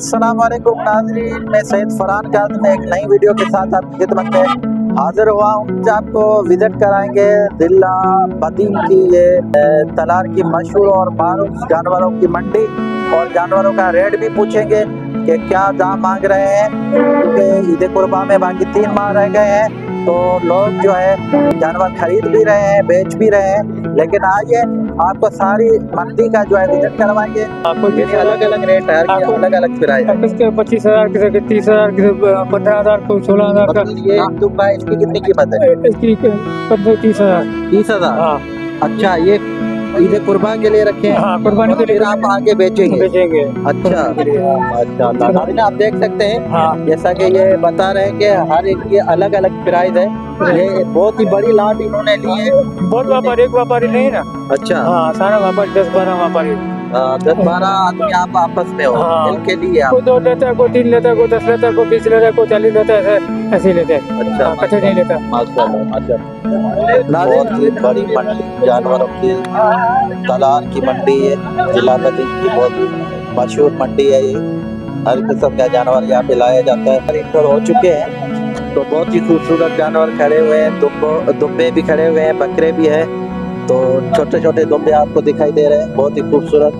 अस्सलाम वालेकुम नाज़रीन, मैं सैयद फरहान काज़िम एक नई वीडियो के साथ आपकी खिदमत में हाजिर हुआ हूँ। आपको विजिट कराएंगे दिल्ला बदीन की ये तलार की मशहूर और मारूफ जानवरों की मंडी और जानवरों का रेट भी पूछेंगे कि क्या दाम मांग रहे हैं, क्योंकि ईद कुर्बा में बाकी 3 माह रह गए हैं तो लोग जो है जानवर खरीद भी रहे हैं, बेच भी रहे हैं। लेकिन आइए आपको सारी मंडी का जो है विजिट करवाएंगे। आपको अलग अलग रेट है, अलग अलग प्राइस है। किसके 25,000, किसी के 30,000, किसी 15,000, कोई 16,000 का। ये दुबा इसकी कितनी कीमत है? इसकी 30,000। 30,000। हाँ। अच्छा, ये ईद कुर्बान के लिए रखे हैं? हाँ, कुर्बानी के लिए फिर आप आगे बेचेंगे? अच्छा अच्छा, आप देख सकते हैं। हाँ। जैसा कि ये बता रहे हैं कि हर एक की अलग अलग प्राइस है। ये बहुत ही बड़ी लाट इन्होंने ली है। बहुत व्यापारी, एक व्यापारी नहीं ना। अच्छा। हाँ, सारा व्यापारी 10-12 व्यापारी। 10-12 आदमी आप आपस में हो। हाँ। इनके लिए कोई 2 लेता है, कोई 3 लेता है, कोई 10 लेता है, कोई 20 लेता है, कोई 40 लेता है, ऐसे ही लेते हैं। अच्छा, इकट्ठे नहीं लेता। बहुत ही बड़ी मंडी, जानवरों की तलार की मंडी है। जिला बदीन की बहुत ही मशहूर मंडी है। ये हर किस्म का जानवर यहाँ पे लाया जाता है। इंटर हो चुके हैं तो बहुत ही खूबसूरत जानवर खड़े हुए हैं। दुम्बे भी खड़े हुए हैं, बकरे भी हैं। तो छोटे छोटे दुम्बे आपको दिखाई दे रहे हैं, बहुत ही खूबसूरत।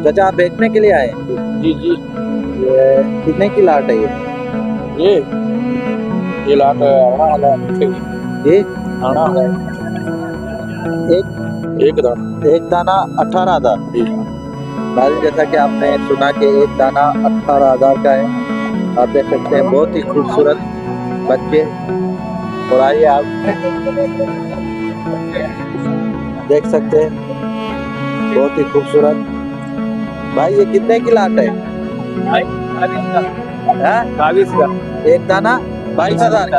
चाचा, आप बेचने के लिए आए? जी जी। ये कितने की लाट है? ये लाट ये एक दाना 18,000। जैसा कि आपने सुना कि एक दाना 18,000 का है। आप देख सकते हैं, बहुत ही खूबसूरत बच्चे। और आइए आप देख सकते हैं, बहुत ही खूबसूरत। भाई ये कितने की लाट है? 22 का एक दाना 22,000 का।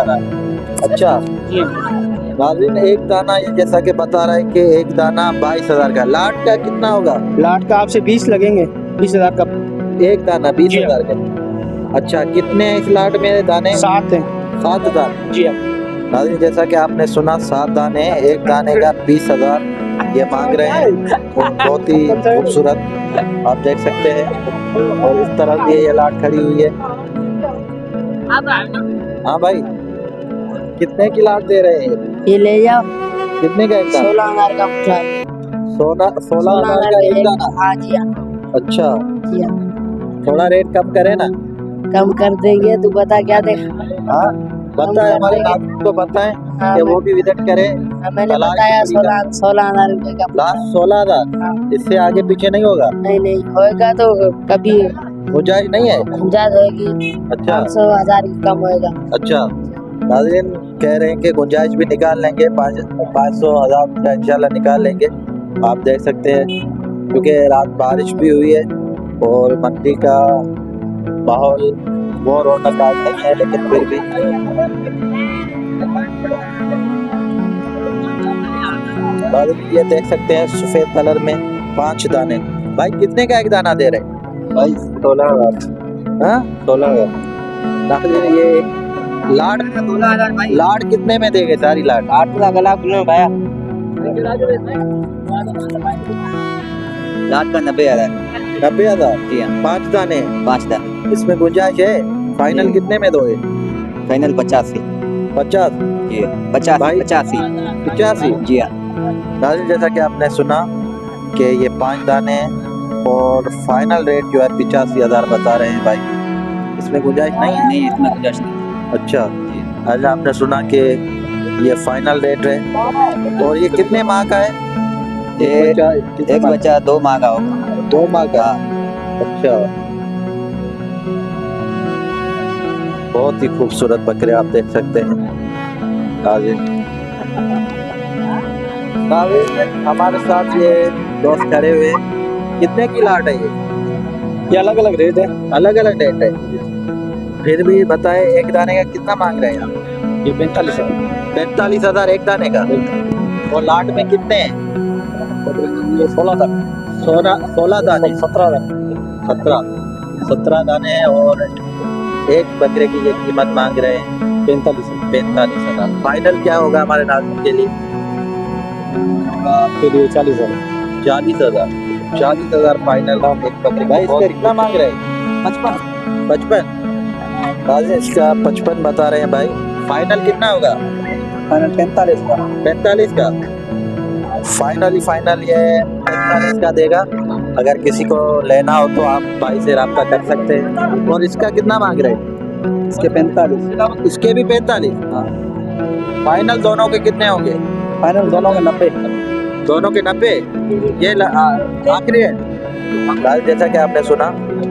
अच्छा नाज़रीन, एक दाना ये जैसा कि बता रहे हैं कि एक दाना 22,000 का। लाट का कितना होगा? लाट का आपसे 20 लगेंगे। 20,000 का एक दाना 20,000 का। अच्छा, कितने हैं इस लाट में दाने? 7 हैं। 7 जी। नाज़रीन, जैसा कि आपने सुना 7 दाने, एक दाने का 20,000 ये मांग रहे हैं। बहुत ही खूबसूरत आप देख सकते हैं। और इस तरह ये लाट खड़ी हुई है। हाँ भाई, कितने की लाट दे रहे हैं? ये ले जाओ। कितने का? 16,000 का पूछा। 16,000 का एक दाना? हाँ जी हाँ। अच्छा, जी हाँ। थोड़ा रेट कम करे ना। कम कर देंगे, तू बता क्या दे। हाँ बताए, हमारे नाज़रीन को बताएं कि वो भी विजिट करें। मैंने बताया 16,000 रुपए का। लास्ट 16,000। इससे आगे पीछे नहीं होगा? नहीं होएगा तो कभी गुंजाइश नहीं है? गुंजाइश होगी। अच्छा, 500,000 कम होएगा। अच्छा। नाज़रीन कह रहे हैं कि गुंजाइश भी निकाल लेंगे, 500,000 इंशाल्लाह निकाल लेंगे। आप देख सकते हैं, क्योंकि रात बारिश भी हुई है और मंडी का माहौल वो रौनक आज नहीं है, लेकिन फिर भी ये देख सकते हैं सफेद कलर में 5 दाने। भाई कितने का एक दाना दे रहे हैं? भाई 16,000। हाँ 16,000। ये लाट 16,000 भाई। लाट कितने में देंगे? सारी लाट 8 लाख भैया। लाट का 90,000। 90,000? जी हाँ। 5 दाने? 5 दाने। इसमें गुंजाइश है? फाइनल कितने में दोगे? फाइनल 85। 50? जी 50 भाई 85। 85? जी हाँ। नाज़रीन, जैसा कि आपने सुना कि ये 5 दाने हैं और फाइनल रेट जो है 85,000 बता रहे हैं। भाई इसमें गुंजाइश नहीं है? नहीं, इसमें गुंजाइश नहीं। अच्छा, आज आपने सुना कि ये फाइनल रेट है। और ये कितने माह का है? एक बच्चा 2 माह का होगा। 2 माह का? अच्छा, बहुत ही खूबसूरत बकरे आप देख सकते हैं। हमारे साथ ये दोस्त खड़े हुए हैं। कितने की लाट है ये अलग अलग रेट है। अलग अलग रेट है, फिर भी बताए एक दाने का कितना मांग रहे हैं आप? ये 45,000। 45,000 एक दाने का। और लाट में कितने हैं? ये 16,000। 16 दाने? 17 दाने हैं। और एक बकरे की ये कीमत मांग रहे हैं 45,000। फाइनल क्या होगा हमारे नाज़रीन के लिए? फिर ये 40,000। 40,000 फाइनल एक बकरे। भाई इसका कितना मांग रहे हैं? 55 55 इसका 55 बता रहे हैं भाई। फाइनल कितना होगा? फाइनल 45 का। 45 का फाइनल ये 45 का देगा। अगर किसी को लेना हो तो आप भाई से रब्ता कर सकते हैं। और इसका कितना मांग रहे हैं? इसके 45। इसके भी 45। हाँ। फाइनल दोनों के कितने होंगे? फाइनल दोनों के 90। दोनों के 90। ये आखिरी है भाई। जैसा कि आपने सुना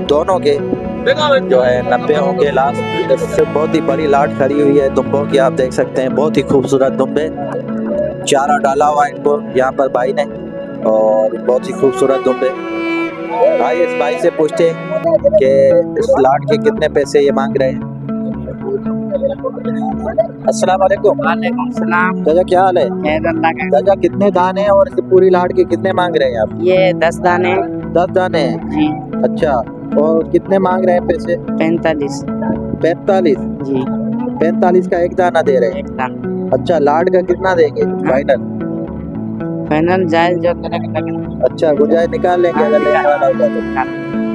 दोनों के जो है 90 होंगे लास्ट। इससे बहुत ही बड़ी लाट खड़ी हुई है दुम्बों की, आप देख सकते हैं। बहुत ही खूबसूरत दुम्बे, चारा डाला हुआ है इनको यहाँ पर भाई ने, और बहुत ही खूबसूरत दुम्बे। भाई इस भाई से पूछते हैं कि इस लाट के कितने पैसे ये मांग रहे हैं। अस्सलाम वालेकुम। वालेकुम सलाम। चाचा क्या हाल है? चाचा कितने दाने हैं और इस पूरी लाट के कितने मांग रहे हैं आप? ये 10 दाने 10 दाने हैं। जी। अच्छा, और कितने मांग रहे हैं पैसे? 45 45 जी। 45 का एक दाना दे रहे हैं। एक दाना। अच्छा, लाट का कितना देंगे फाइनल? फाइनल जायज जो करेगा। अच्छा, गुंजाइश निकाल लेंगे अगर लेने वाला होगा तो।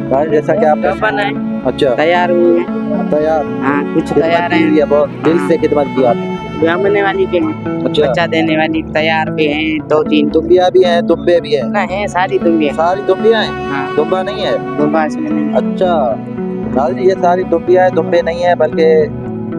भाई जैसा कि आपने बना है, अच्छा तैयार हुए हैं। तैयार। हाँ, कुछ खिदमत तैयार की है। हुई है, बहुत दिल से खिदमत की आपने। ब्याहने वाली के हैं, अच्छा, बच्चा देने वाली तैयार भी हैं। 2-3 दुम्बिया भी हैं, दुम्बे भी हैं। ना है, सारी दुम्बिया। सारी दुम्बिया हैं? हाँ, दुम्बा नहीं है? दुम्बा इसमें नहीं। अच्छा नाज़रीन, ये सारी दुम्बिया है, दुम्बे नहीं है। बल्कि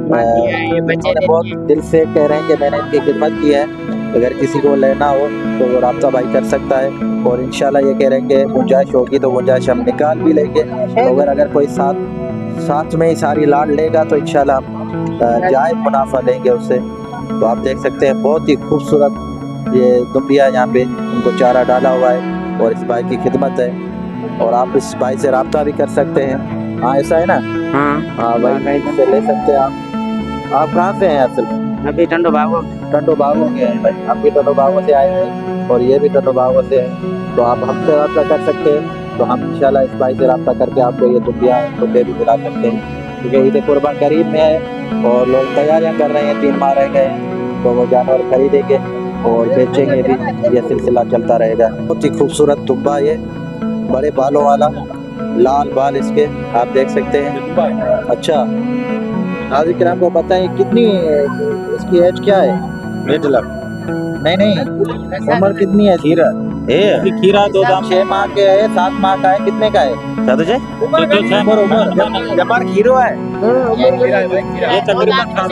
बाकी है ये बच्चे उन्होंने बहुत दिल से कह रहे हैं कि मैंने इनकी खिदमत की है। अगर किसी को लेना हो तो वो रब्ता भाई कर सकता है। और इंशाल्लाह ये कह रहे हैं कि गुंजाइश होगी तो गुंजाइश हम निकाल भी लेंगे। तो अगर कोई साथ में ही सारी लाट लेगा तो इंशाल्लाह हम जायज़ मुनाफा लेंगे उससे। तो आप देख सकते हैं बहुत ही खूबसूरत ये दुम्बिया यहाँ पे, उनको चारा डाला हुआ है और इस भाई की खिदमत है। और आप इस भाई से रब्ता भी कर सकते हैं। हाँ ऐसा है ना? हाँ भाई से ले सकते हैं आप कहाँ से हैं असल? अभी टंडो बाबू के हैं भाई। हम भी टंडो बाबू से आए हैं और ये भी टंडो बाबू से हैं। तो आप हमसे रब्ता कर सकते हैं। तो हम इंशाल्लाह इस भाई से रब्ता करके आपको ये दुम्बे भी दिला सकते हैं। क्योंकि ईद कुर्बान करीब में है और लोग तैयारियां कर रहे हैं, 3 माह रह गए हैं। तो वो जानवर खरीदेंगे और बेचेंगे भी, ये सिलसिला चलता रहेगा। बहुत ही खूबसूरत दुम्बा, ये बड़े बालों वाला, लाल बाल इसके, आप देख सकते हैं। अच्छा, नाज़रीन किराम को बताएं कितनी इसकी एज क्या है? 1.5 लाख। नहीं, उम्र कितनी है? खीरा 2 दाम। 6 माह के है, 7 माह का है, कितने का है? उम्र जबर खीरो है। ये तकरीबन 7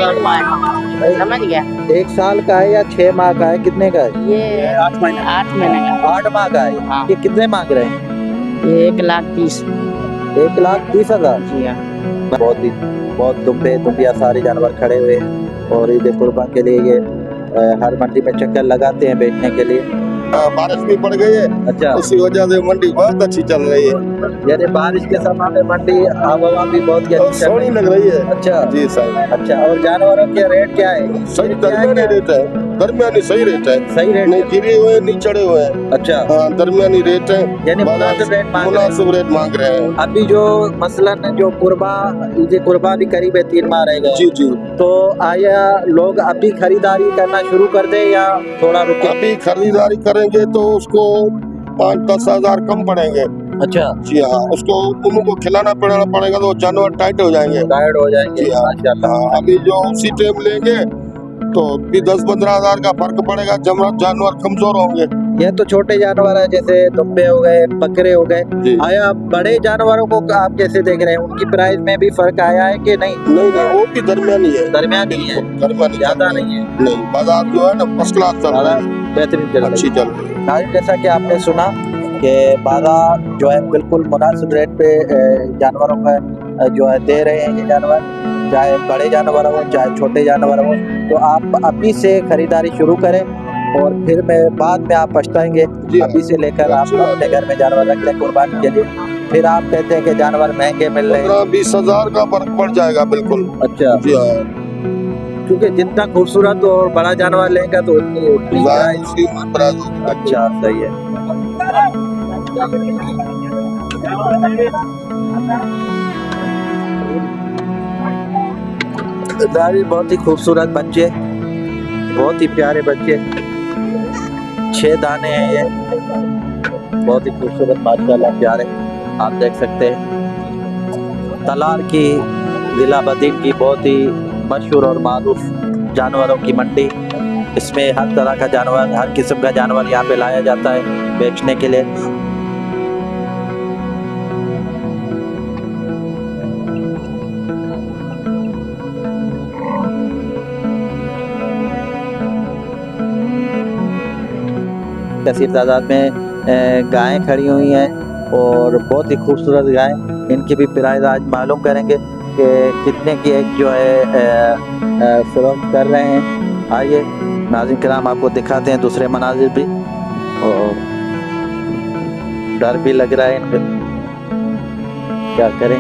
समझ गया। 1 साल का है या 6 माह का है, कितने का है? ये 8 महीने का। 8 माह का है। हाँ। ये कितने मांग रहे हैं? ये 1,30,000। 1,30,000। जी हाँ। बहुत दुम्बिया सारे जानवर खड़े हुए हैं और ईद कुर्बान के लिए ये हर मंडी में चक्कर लगाते हैं बेचने के लिए। बारिश भी पड़ गई है, अच्छा, उसी वजह से मंडी बहुत अच्छी चल रही है। यानी बारिश के समय में मंडी आबोहवा भी बहुत ही और अच्छी चल रही सोनी है। लग रही है। अच्छा जी साहब। अच्छा, और जानवरों के रेट क्या है? सही दरमियानी रेट है, दरमियानी सही रेट है। सही रेट नहीं गिरे हुए नहीं चढ़े हुए हैं। अच्छा, हाँ, दरमियानी रेट है। यानी मुनासिब रेट मांग रहे हैं। मुनासिब रेट मांग रहे हैं। अभी जो मसलन जो ईद कुर्बा भी करीब है, 3 माह रह गए, जी जी। तो आया लोग अभी खरीदारी करना शुरू कर दे या थोड़ा रुके? अभी खरीदारी करेंगे तो उसको 5-10 हजार कम पड़ेंगे। अच्छा, जी हाँ, उसको उनको खिलाना पिलाना पड़ेगा तो जानवर टाइट हो जाएंगे। गाइड हो जाएंगे। जी हाँ। माशाल्लाह। हाँ, अभी जो उसी टाइम लेंगे तो भी 10-15 हजार का फर्क पड़ेगा। जानवर कमजोर होंगे। ये तो छोटे जानवर है, जैसे दुम्बे हो गए, बकरे हो गए। जी। आया बड़े जानवरों को आप कैसे देख रहे हैं? उनकी प्राइस में भी फर्क आया है कि नहीं? नहीं, वो भी दरमियानी है। दरमियानी है, दरमियानी ज्यादा नहीं है। नहीं, बाजार जो है ना फर्स्ट क्लास चल रहा है, बेहतरीन चल रही अच्छी चल रही है। है। जैसा कि आपने सुना कि बाजार जो है बिल्कुल मुनासिब रेट पे जानवरों का जो है दे रहे हैं ये जानवर, चाहे बड़े जानवर हो चाहे छोटे जानवर हो। तो आप अभी से खरीदारी शुरू करें और फिर बाद में आप पछताएंगे। जी। अभी से लेकर आप अपने घर में जानवर रख लें कुर्बानी के लिए, फिर आप कहते हैं कि जानवर महंगे मिल रहे हैं। 15-20 हजार का फर्क पड़ जाएगा बिल्कुल। अच्छा, जी हाँ। क्योंकि जितना खूबसूरत और बड़ा जानवर लेंगे तो उतनी प्राइस। अच्छा, सही है। बहुत ही खूबसूरत बच्चे, बहुत ही प्यारे बच्चे, 6 दाने हैं ये, बहुत ही खूबसूरत माशाल्लाह प्यारे, आप देख सकते हैं। तलार की जिला बदीन की बहुत ही मशहूर और मारूफ जानवरों की मंडी। इसमें हर तरह का जानवर, हर किस्म का जानवर यहाँ पे लाया जाता है बेचने के लिए। कसीर तादाद में गायें खड़ी हुई हैं और बहुत ही खूबसूरत गाय। इनकी भी प्राइस आज मालूम करेंगे कि कितने की एक जो है फरोख्त कर रहे हैं। आइए नाज़रीन किराम आपको दिखाते हैं दूसरे मनाजिर भी, और डर भी लग रहा है इनको, क्या करें।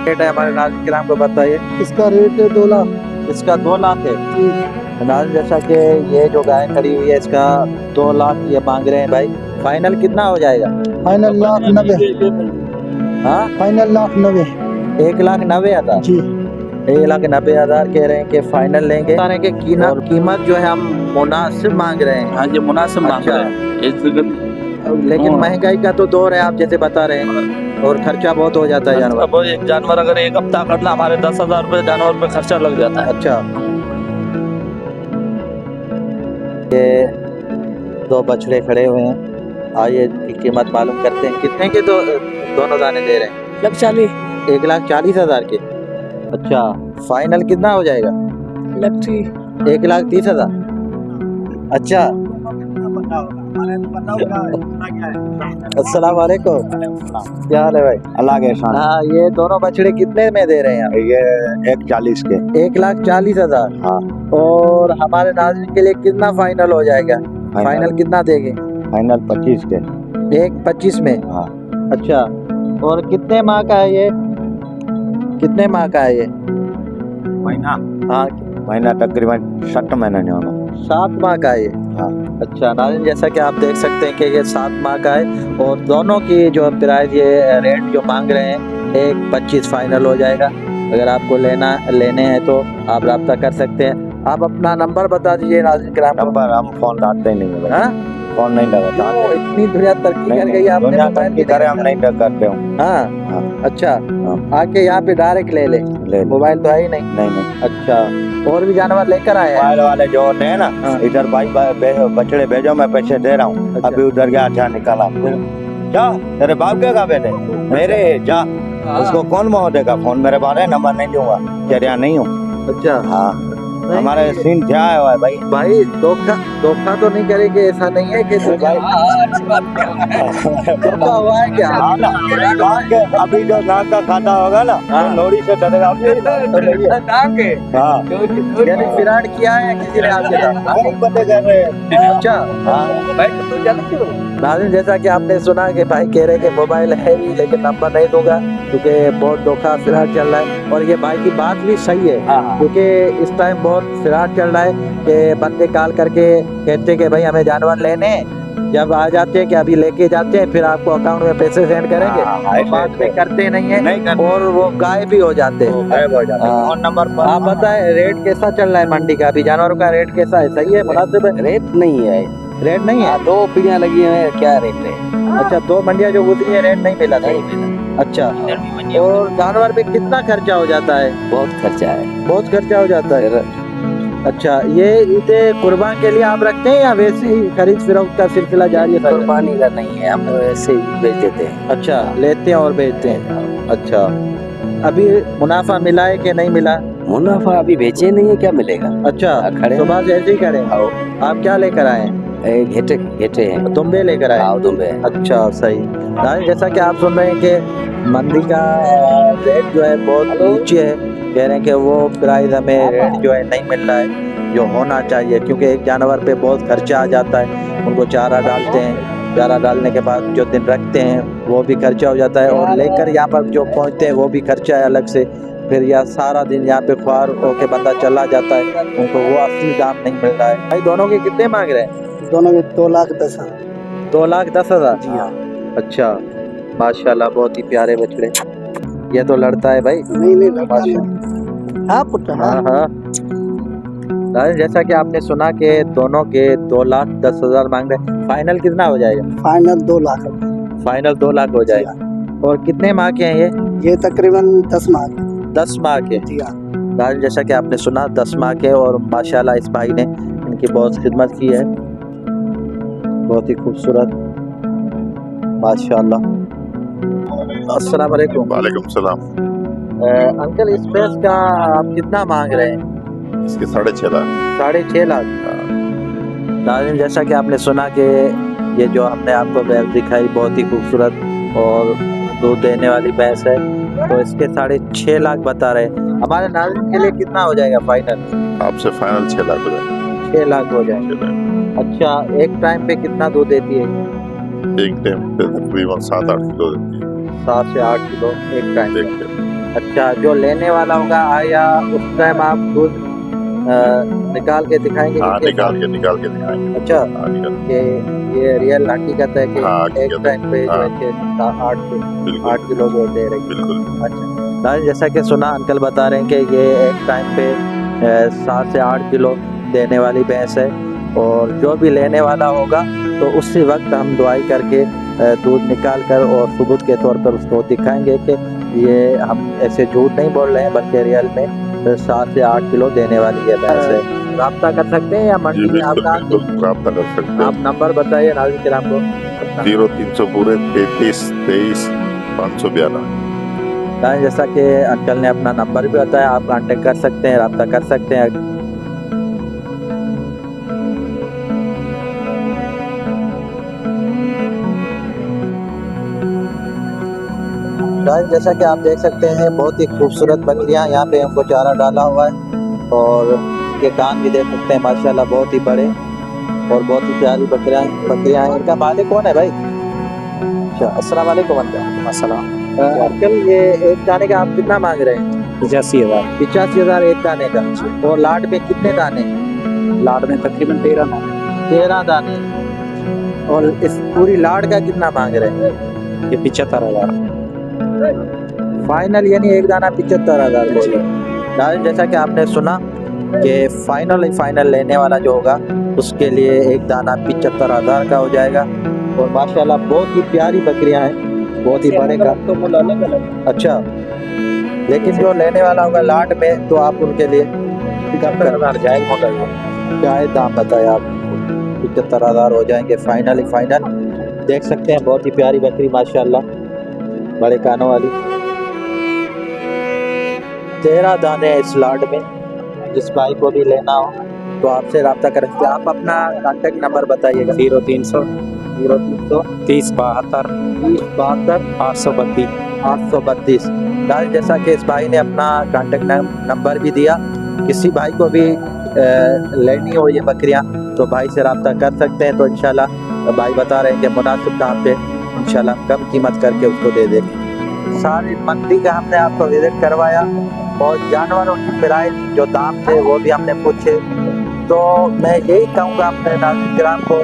रेट है हमारे नाज़रीन किराम को बताइए। इसका रेट है 2 लाख। इसका 2 लाख है नाज़रीन। जैसा कि ये जो गाय खड़ी हुई है इसका 2 लाख ये मांग रहे हैं भाई। फाइनल कितना हो जाएगा? फाइनल 1,90,000। हाँ, फाइनल 1,90,000 1,90,000 जी। 1,90,000 कह रहे हैं कि फाइनल लेंगे। सारे के कीमत जो है हम मुनासिब मांग रहे हैं। हाँ जी, मुनासिब मांग रहे हैं। लेकिन महंगाई का तो दौर है, आप जैसे बता रहे हैं, और खर्चा बहुत हो जाता है जानवर। अब एक जानवर अगर एक हफ्ता करना हमारे 10,000 रुपये जानवर पे खर्चा लग जाता है। अच्छा, ये 2 बछड़े खड़े हुए हैं। आइए इनकी कीमत मालूम करते हैं। कितने के दोनों दाने दे रहे हैं? 1,40,000। 1,40,000 के। अच्छा, फाइनल कितना हो जाएगा? 1,30,000। अच्छा, अस्सलाम वालेकुम, क्या हाल है भाई? अल्लाह के शान। हाँ, ये दोनों बछड़े कितने में दे रहे हैं आप? ये 1,40,000 के। 1,40,000। हाँ। और हमारे नाज़रीन के लिए कितना फाइनल हो जाएगा? फाइनल कितना देंगे? फाइनल 25 के। 1,25 में। हाँ। अच्छा, और कितने माह का है ये? कितने माह का है ये? महीना? हाँ, महीना तकरीबन 7 महीने नहीं होना। 7 माह का है ये। हाँ। अच्छा नाज़रीन, जैसा कि आप देख सकते हैं कि ये 7 माह का है, और दोनों की जो प्राइस ये रेट जो मांग रहे हैं 1,25 फाइनल हो जाएगा। अगर आपको लेने हैं तो आप रब्ता कर सकते हैं। आप अपना नंबर बता दीजिए नाज़रीन किराम को। नंबर हम फोन डालते नहीं है। हाँ? फोन नहीं लगाते। क्यों? इतनी दुनिया तरक्की कर गई, आपने दुनिया मोबाइल तरक्की करे हम नहीं करते हूँ। हाँ, हाँ। अच्छा, हाँ। आके यहाँ पे डायरेक्ट ले ले, ले मोबाइल तो है ही नहीं। नहीं। अच्छा, और भी जानवर लेकर आए हैं? मोबाइल वाले जो होते हैं ना, हाँ। इधर भाई बछड़े भेजो, मैं पैसे दे रहा हूँ। अच्छा। अभी उधर गया, अच्छा निकाला। जा, तेरे बाप के का बेटे मेरे जा, उसको कौन मोह देगा? फोन मेरे पास है, नंबर नहीं दूंगा, तेरे यहाँ नहीं हूँ। अच्छा, हाँ, हमारे सीन क्या है भाई? भाई धोखा तो नहीं करेंगे, ऐसा नहीं है कि धोखा हुआ है क्या? हाँ ना, अभी जो नाक का खाता होगा ना, हाँ। लोरी से डरेगा। हाँ, यानी फिराड किया है किसी ने आपके साथ? नहीं पते कर रहे हैं। अच्छा, नाज़रीन जैसा कि आपने सुना कि भाई कह रहे कि मोबाइल है भी लेकिन नंबर नहीं दूंगा, क्योंकि बहुत धोखा फिराड चल रहा है। और ये भाई की बात भी सही है, क्योंकि इस टाइम बहुत फिराड चल रहा है कि बंदे कॉल करके कहते हैं कि भाई हमें जानवर लेने हैं, जब आ जाते हैं कि अभी लेके जाते हैं, फिर आपको अकाउंट में पैसे सेंड करेंगे, तो बाद में करते नहीं है, और वो गायब भी हो जाते हैं। फोन नंबर पर आप बताएं रेट कैसा चल रहा है मंडी का? अभी जानवरों का रेट कैसा है? सही है, मुनासिब है? रेट नहीं है। रेट नहीं है? 2 पीढ़ियां लगी हैं, क्या रेट है? अच्छा, 2 मंडियां जो गुजरी है रेट नहीं मिला था? अच्छा, और जानवर में कितना खर्चा हो जाता है? बहुत खर्चा है। बहुत खर्चा हो जाता है। अच्छा, ये ईदे कुर्बान के लिए आप रखते हैं या वैसे ही खरीद फरोख्त का सिलसिला जारी है? कुर्बानी का नहीं है, हम ऐसे ही बेच देते हैं। अच्छा, लेते हैं और बेचते हैं। अच्छा, अभी मुनाफा मिला है कि नहीं मिला? मुनाफा अभी बेचे नहीं है, क्या मिलेगा? अच्छा, खड़े सुबह से ऐसे ही खड़े हैं। आप क्या लेकर आए हैं? घेटे हैं। दुम्बे लेकर आए? हाँ, दुम्बे। अच्छा, सही। जैसा कि आप सुन रहे हैं कि मंडी का रेट जो है बहुत नीचे है, कह रहे हैं कि वो प्राइस हमें रेट जो है नहीं मिल रहा है जो होना चाहिए, क्योंकि एक जानवर पे बहुत खर्चा आ जाता है। उनको चारा डालते हैं, चारा डालने के बाद जो दिन रखते हैं वो भी खर्चा हो जाता है, और लेकर यहाँ पर जो पहुँचते हैं वो भी खर्चा है अलग से। फिर यह सारा दिन यहाँ पे ख्वार होके बंदा चला जाता है, उनको वो असली दाम नहीं मिल रहा है। भाई दोनों के कितने मांग रहे हैं? दोनों के 2,10,000। 2,10,000? जी हाँ। अच्छा, माशाल्लाह, बहुत ही प्यारे बछड़े। ये तो लड़ता है भाई। नहीं माशाल्लाह। हाँ। हाँ, जैसा कि आपने सुना कि दोनों के 2,10,000 मांग रहे हैं। फाइनल कितना हो जाएगा? फाइनल 2 लाख। फाइनल 2 लाख हो जाएगा। और कितने माह के हैं ये तकरीबन 10 माह के। 10 माह के। जी हाँ। नाज़रीन जैसा कि आपने सुना 10 माह के, और माशाल्लाह इस भाई ने इनकी बहुत खिदमत की है, बहुत ही खूबसूरत माशाल्लाह। अस्सलाम वालेकुम। वालेकुम सलाम। अंकल इस भैंस का आप कितना मांग रहे हैं? इसके 6.5 लाख। 6.5 लाख। नाज़रीन जैसा कि आपने सुना कि ये जो हमने आपको भैंस दिखाई बहुत ही खूबसूरत और दूध देने वाली भैंस है, तो इसके 6.5 लाख बता रहे हैं। हमारे नाज़रीन के लिए कितना हो जाएगा फाइनल? आपसे फाइनल 6 लाख हो जाएगा। 6 लाख हो जाएगा। अच्छा, एक टाइम पे कितना दूध देती है? एक टाइम पे तकरीबन 7-8 किलो देती है। 7 से 8 किलो एक टाइम पे। एक टाइम। अच्छा, जो लेने वाला होगा आया उस टाइम आप दूध निकाल के दिखाएंगे? हाँ, निकाल के दिखाएंगे। अच्छा, हाँ, निकाल कि ये रियल हकीकत है कि हाँ, एक हकीकत टाइम पे जो हाँ। है कि 8 बिल्कुल किलो दूध दे रही है। बिल्कुल। अच्छा, नाज़रीन जैसा कि सुना अंकल बता रहे हैं कि ये एक टाइम पे 7 से 8 किलो देने वाली भैंस है, और जो भी लेने वाला होगा तो उसी वक्त हम दुआई करके दूध निकाल कर और सबूत के तौर पर उसको दिखाएंगे कि ये हम ऐसे झूठ नहीं बोल रहे हैं, बल्कि रियल में 7 से 8 किलो देने वाली ये भैंस है। रब्ता कर सकते हैं या जी मंडी में बिल्कुल आपका? बिल्कुल रब्ता कर सकते आप नंबर बताइए नाज़रीन किराम को। हैं। 0300 पूरे 33 23 592। नाज़रीन जैसा कि अंकल ने अपना नंबर भी बताया, आप कांटेक्ट कर सकते हैं, रब्ता कर सकते हैं। गाइस जैसा कि आप देख सकते हैं बहुत ही खूबसूरत बकरियां, यहाँ पे हमको चारा डाला हुआ है, और के कान भी देख सकते हैं माशाल्लाह बहुत ही बड़े और बहुत ही प्यारी बकरियां हैं। इनका मालिक कौन है भाई? अच्छा, अस्सलाम वालेकुम अंकल। अस्सलाम। अंकल ये एक दाने का आप कितना मांग रहे हैं? 85,000। 85,000 एक दाने का। और लाट में कितने दाने? लाट में तकरीबन 13 दाने। 13 दाने। और इस पूरी लाट का कितना मांग रहे हैं? ये 75,000। फाइनल यानी एक दाना 75,000 बोले। नाज़रीन जैसा कि आपने सुना कि फाइनल लेने वाला जो होगा उसके लिए एक दाना 75,000 का हो जाएगा, और माशाल्लाह बहुत ही प्यारी बकरियां हैं, बहुत ही बड़े का। तो मुल अलग अलग। अच्छा, लेकिन जो लेने वाला होगा लाट में तो आप उनके लिए कम कर जाएगा मगर क्या है दाम बताया आप? 75,000 हो जाएंगे फाइनल। देख सकते हैं बहुत ही प्यारी बकरी माशाल्लाह, बड़े कानों वाली। 13 दाने इस लाट में। जिस भाई को भी लेना हो तो आपसे रब्ता कर सकते हैं। आप अपना कांटेक्ट नंबर बताइएगा। 0300 30 72 832 832। नाज़रीन जैसा कि इस भाई ने अपना कांटेक्ट नंबर भी दिया, किसी भाई को भी लेनी हो ये बकरियां तो भाई से रब्ता कर सकते हैं। तो इंशाल्लाह भाई बता रहे हैं कि मुनासिब दाम पे इंशाल्लाह कम कीमत करके उसको दे देंगे। सारी मंडी का हमने आपको विजिट करवाया, और जानवरों की प्राइस जो दाम थे वो भी हमने पूछे। तो मैं यही कहूँगा अपने नाज़रीन किराम को,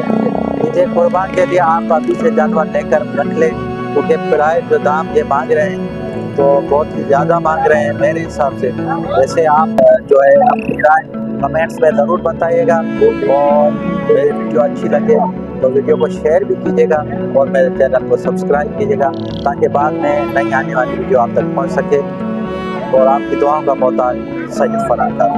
ईद कुर्बान के लिए आप अभी से जानवर लेकर रख लें, क्योंकि प्राइस जो दाम ये मांग रहे हैं तो बहुत ही ज़्यादा मांग रहे हैं मेरे हिसाब से। वैसे आप जो है अपनी राय कमेंट्स में ज़रूर बताइएगा, और मेरी वीडियो अच्छी लगे तो वीडियो को शेयर भी कीजिएगा, और मेरे चैनल को सब्सक्राइब कीजिएगा, ताकि बाद में नई आने वाली वीडियो आप तक पहुंच सके। और आपकी दुआओं का मोहताज सैयद फरहान खान।